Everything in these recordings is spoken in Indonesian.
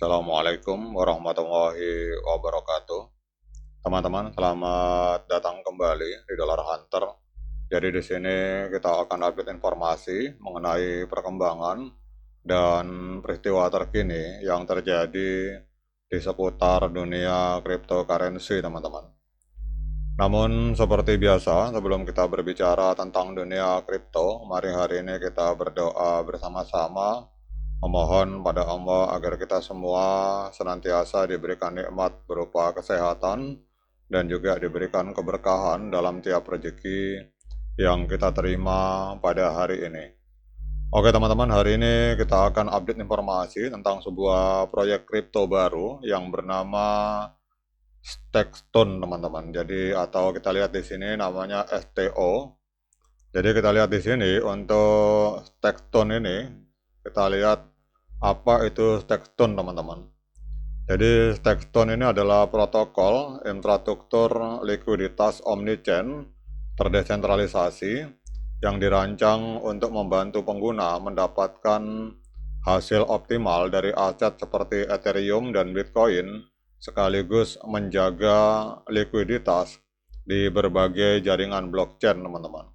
Assalamualaikum warahmatullahi wabarakatuh. Teman-teman, selamat datang kembali di Dollar Hunter. Jadi di sini kita akan update informasi mengenai perkembangan dan peristiwa terkini yang terjadi di seputar dunia cryptocurrency, teman-teman. Namun seperti biasa, sebelum kita berbicara tentang dunia kripto, mari hari ini kita berdoa bersama-sama memohon pada Allah agar kita semua senantiasa diberikan nikmat berupa kesehatan dan juga diberikan keberkahan dalam tiap rezeki yang kita terima pada hari ini. Oke teman-teman, hari ini kita akan update informasi tentang sebuah proyek kripto baru yang bernama Stextone, teman-teman. Jadi atau kita lihat di sini namanya STO. Jadi kita lihat di sini untuk Stextone ini, kita lihat apa itu Stextone, teman-teman. Jadi Stextone ini adalah protokol infrastruktur likuiditas omnichain terdesentralisasi yang dirancang untuk membantu pengguna mendapatkan hasil optimal dari aset seperti Ethereum dan Bitcoin sekaligus menjaga likuiditas di berbagai jaringan blockchain, teman-teman.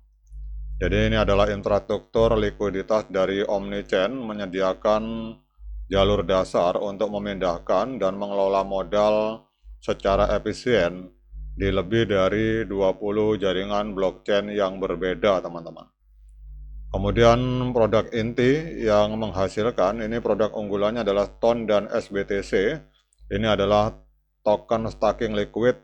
Jadi ini adalah infrastruktur likuiditas dari Omnichain menyediakan jalur dasar untuk memindahkan dan mengelola modal secara efisien di lebih dari 20 jaringan blockchain yang berbeda, teman-teman. Kemudian produk inti yang menghasilkan, ini produk unggulannya adalah TON dan SBTC. Ini adalah token staking liquid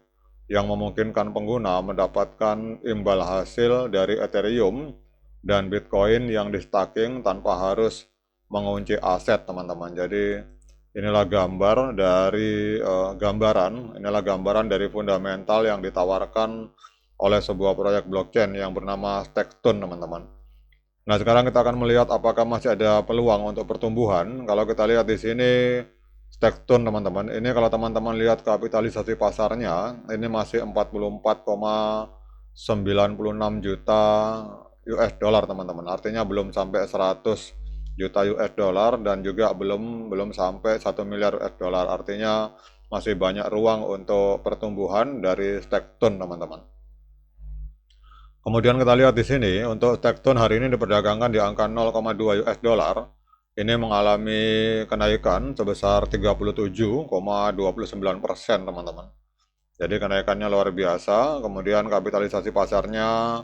yang memungkinkan pengguna mendapatkan imbal hasil dari Ethereum dan Bitcoin yang di staking tanpa harus mengunci aset, teman-teman. Jadi inilah gambaran dari fundamental yang ditawarkan oleh sebuah proyek blockchain yang bernama Stextone, teman-teman. Nah, sekarang kita akan melihat apakah masih ada peluang untuk pertumbuhan. Kalau kita lihat di sini Stextone, teman-teman, ini kalau teman-teman lihat kapitalisasi pasarnya, ini masih 44,96 juta US dollar, teman-teman. Artinya belum sampai 100 juta US dollar dan juga belum sampai 1 miliar US dollar. Artinya masih banyak ruang untuk pertumbuhan dari Stextone, teman-teman. Kemudian kita lihat di sini untuk Stextone hari ini diperdagangkan di angka 0,2 US dollar. Ini mengalami kenaikan sebesar 37,29%, teman-teman. Jadi kenaikannya luar biasa. Kemudian kapitalisasi pasarnya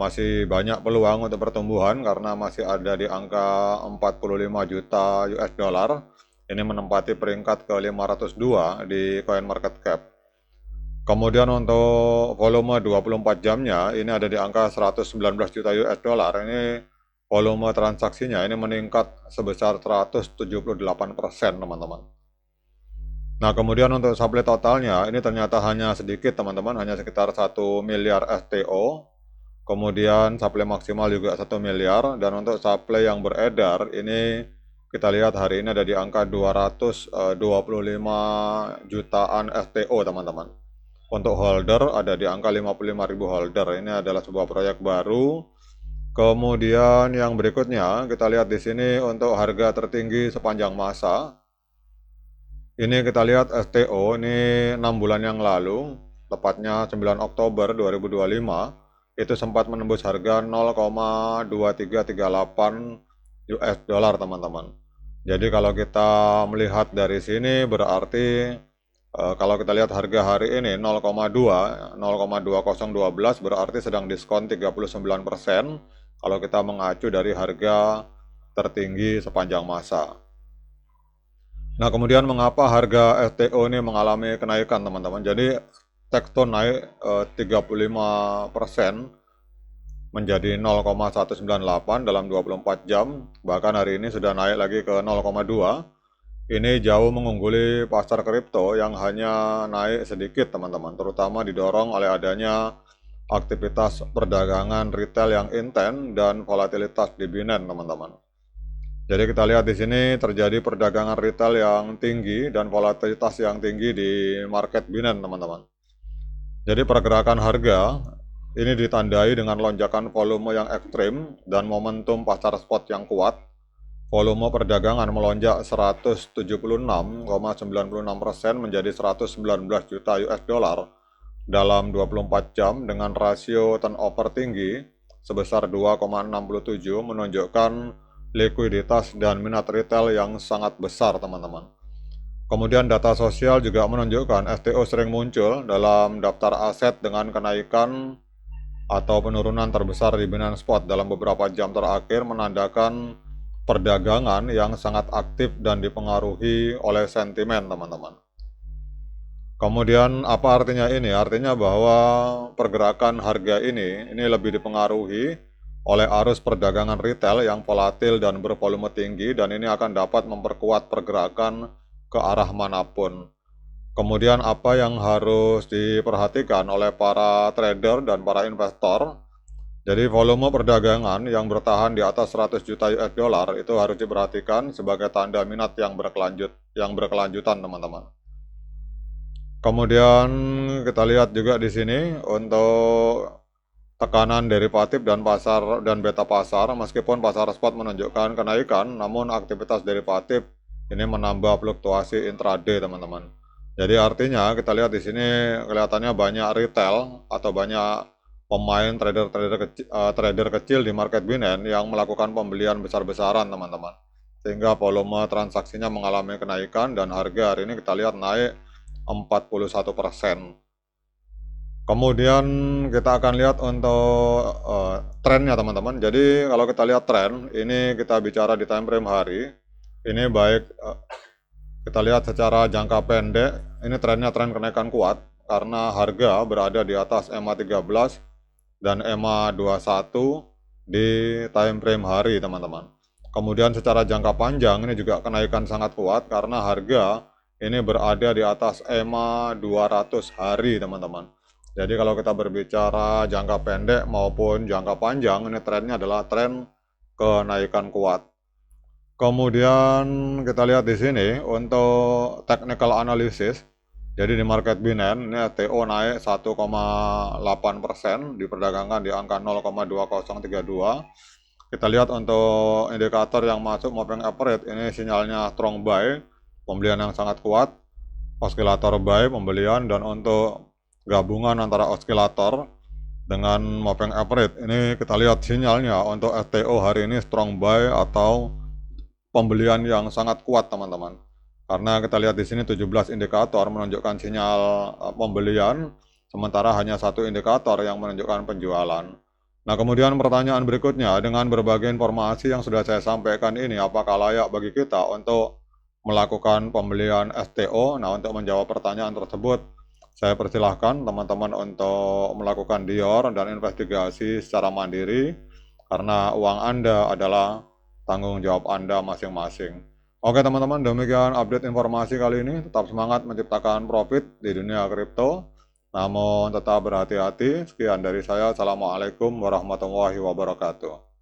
masih banyak peluang untuk pertumbuhan karena masih ada di angka 45 juta US dollar. Ini menempati peringkat ke-502 di CoinMarketCap. Kemudian untuk volume 24 jamnya ini ada di angka 119 juta US dollar. Ini volume transaksinya ini meningkat sebesar 178%, teman-teman. Nah, kemudian untuk supply totalnya ini ternyata hanya sedikit, teman-teman, hanya sekitar 1 miliar STO. Kemudian supply maksimal juga 1 miliar dan untuk supply yang beredar ini kita lihat hari ini ada di angka 225 jutaan STO, teman-teman. Untuk holder ada di angka 55.000 holder. Ini adalah sebuah proyek baru. Kemudian yang berikutnya kita lihat di sini untuk harga tertinggi sepanjang masa. Ini kita lihat STO ini 6 bulan yang lalu, tepatnya 9 Oktober 2025, itu sempat menembus harga 0,2338 US dollar, teman-teman. Jadi kalau kita melihat dari sini berarti kalau kita lihat harga hari ini 0,2012 berarti sedang diskon 39% kalau kita mengacu dari harga tertinggi sepanjang masa. Nah, kemudian mengapa harga STO ini mengalami kenaikan, teman-teman? Jadi Stextone naik 35% menjadi 0,198 dalam 24 jam. Bahkan hari ini sudah naik lagi ke 0,2. Ini jauh mengungguli pasar kripto yang hanya naik sedikit, teman-teman, terutama didorong oleh adanya aktivitas perdagangan retail yang intens dan volatilitas di Binance, teman-teman. Jadi kita lihat di sini terjadi perdagangan retail yang tinggi dan volatilitas yang tinggi di market Binance, teman-teman. Jadi pergerakan harga ini ditandai dengan lonjakan volume yang ekstrim dan momentum pasar spot yang kuat. volume perdagangan melonjak 176,96% menjadi 119 juta US dollar dalam 24 jam dengan rasio turnover tinggi sebesar 2,67 menunjukkan likuiditas dan minat retail yang sangat besar, teman-teman. Kemudian data sosial juga menunjukkan STO sering muncul dalam daftar aset dengan kenaikan atau penurunan terbesar di Binance Spot dalam beberapa jam terakhir, menandakan perdagangan yang sangat aktif dan dipengaruhi oleh sentimen, teman-teman. Kemudian apa artinya ini? Artinya bahwa pergerakan harga ini lebih dipengaruhi oleh arus perdagangan retail yang volatil dan bervolume tinggi, dan ini akan dapat memperkuat pergerakan ke arah manapun. Kemudian apa yang harus diperhatikan oleh para trader dan para investor? Jadi volume perdagangan yang bertahan di atas 100 juta US dollar itu harus diperhatikan sebagai tanda minat yang berkelanjutan, teman-teman. Kemudian kita lihat juga di sini untuk tekanan derivatif dan beta pasar, meskipun pasar spot menunjukkan kenaikan, namun aktivitas derivatif ini menambah fluktuasi intraday, teman-teman. Jadi artinya kita lihat di sini kelihatannya banyak retail atau banyak pemain trader kecil di market Binance yang melakukan pembelian besar-besaran, teman-teman. Sehingga volume transaksinya mengalami kenaikan dan harga hari ini kita lihat naik 41%. Kemudian kita akan lihat untuk trennya, teman-teman. Jadi kalau kita lihat tren, ini kita bicara di time frame hari. Ini baik kita lihat secara jangka pendek, ini trennya tren kenaikan kuat karena harga berada di atas EMA 13 dan EMA 21 di time frame hari, teman-teman. Kemudian secara jangka panjang ini juga kenaikan sangat kuat karena harga ini berada di atas EMA 200 hari, teman-teman. Jadi kalau kita berbicara jangka pendek maupun jangka panjang, ini trennya adalah tren kenaikan kuat. Kemudian kita lihat di sini untuk technical analysis. Jadi di market Binance ini STO naik 1,8%, diperdagangkan di angka 0,2032. Kita lihat untuk indikator yang masuk moving average, ini sinyalnya strong buy, pembelian yang sangat kuat, osilator buy, pembelian, dan untuk gabungan antara osilator dengan moving average, ini kita lihat sinyalnya untuk STO hari ini strong buy atau pembelian yang sangat kuat, teman-teman. Karena kita lihat di sini 17 indikator menunjukkan sinyal pembelian, sementara hanya satu indikator yang menunjukkan penjualan. Nah, kemudian pertanyaan berikutnya, dengan berbagai informasi yang sudah saya sampaikan ini, apakah layak bagi kita untuk melakukan pembelian STO? Nah, untuk menjawab pertanyaan tersebut, saya persilahkan teman-teman untuk melakukan dior dan investigasi secara mandiri, karena uang Anda adalah tanggung jawab Anda masing-masing. Oke, teman-teman, demikian update informasi kali ini. Tetap semangat menciptakan profit di dunia kripto, namun tetap berhati-hati. Sekian dari saya. Assalamualaikum warahmatullahi wabarakatuh.